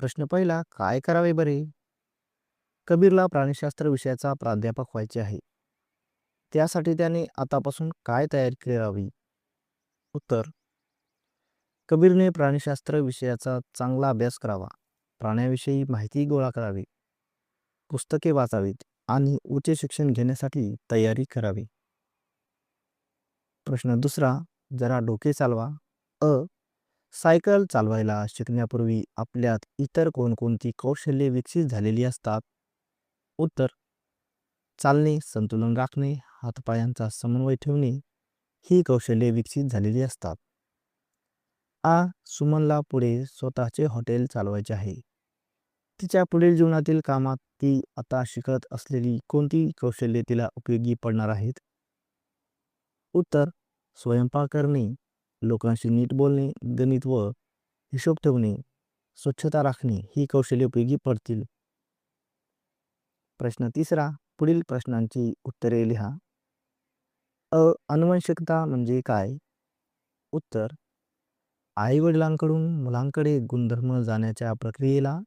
प्रश्न पहिला, काय करावे बरे? कबीरला प्राणीशास्त्र विषयाचा प्राध्यापक व्हायचे आहे. त्यासाठी त्याने आतापासून काय तयारी करावी? उत्तर, कबीरने प्राणीशास्त्र विषयाचा चांगला अभ्यास करावा. प्राण्याविषयी माहिती गोळा करावी, पुस्तके वाचावीत आणि उच्च शिक्षण घेण्यासाठी तयारी करावी. प्रश्न दुसरा, जरा डोके चालवा. अ. सायकल चालवायला शिकण्यापूर्वी आपल्यात इतर कोणकोणती कौशल्ये विकसित झालेली असतात? उत्तर, चालणे, संतुलन राखणे, हातपायांचा समन्वय ठेवणे ही कौशल्ये विकसित झालेली असतात. आ. सुमनला पुढे स्वतःचे हॉटेल चालवायचे आहे. तिच्या पुढील जीवनातील कामात ती आता शिकत असलेली कोणती कौशल्ये तिला उपयोगी पडणार आहेत? उत्तर, स्वयंपाक करणे, लोकांशी नीट बोलणे, गणित व हिशोब ठेवणे, स्वच्छता राखणे ही कौशल्ये उपयोगी पडतील. प्रश्न तिसरा, पुढील प्रश्नांची उत्तरे लिहा. अ. आनुवंशिकता म्हणजे काय? उत्तर, आई वडिलांकडून मुलांकडे गुणधर्म जाण्याच्या प्रक्रियेला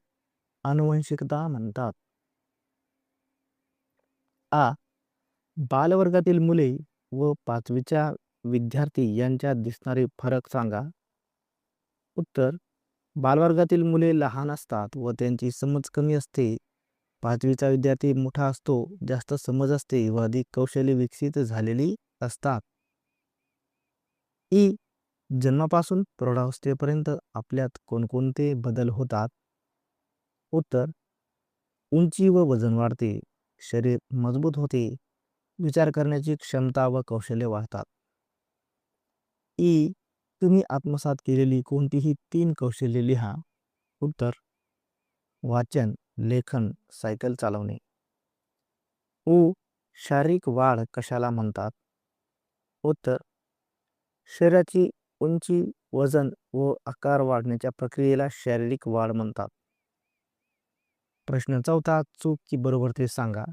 आनुवंशिकता म्हणतात. आ. बालवर्गातील मुले व पाचवीच्या विद्यार्थी यांच्यात दिसणारे फरक सांगा. उत्तर, बालवर्गातील मुले लहान असतात व त्यांची समज कमी असते. पाचवीचा विद्यार्थी मोठा असतो, जास्त समज असते व अधिक कौशल्य विकसित झालेली असतात. ई. जन्मापासून प्रौढावस्थेपर्यंत आपल्यात कोणकोणते बदल होतात? उत्तर, उंची व वजन वाढते, शरीर मजबूत होते, विचार करण्याची क्षमता व कौशल्य वाढतात. ई. तुम्ही आत्मसात केलेली कोणतीही 3 कौशल्ये लिहा. उत्तर, वाचन, लेखन, सायकल चालवणे. उ. शारीरिक वाढ कशाला म्हणतात? उत्तर, शरीराची उंची, वजन व आकार वाढण्याच्या प्रक्रियेला शारीरिक वाढ म्हणतात. प्रश्न चौथा, चूक की बरोबर ते सांगा.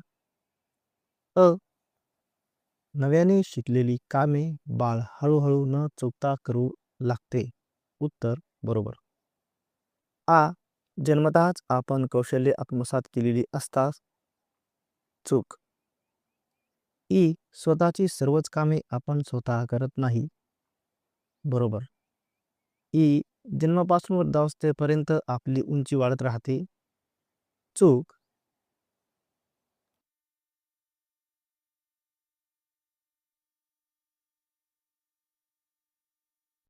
अ. नव्याने शिकलेली कामे बाळ हळूहळू न चुकता करू लागते. उत्तर, बरोबर. आ. जन्मतःच आपण कौशल्ये आत्मसात केलेली असतात. चूक. ई. स्वतःची सर्वच कामे आपण स्वतः करत नाही. बरोबर. ई. जन्मापासून वृद्धावस्थेपर्यंत आपली उंची वाढत राहते. चूक.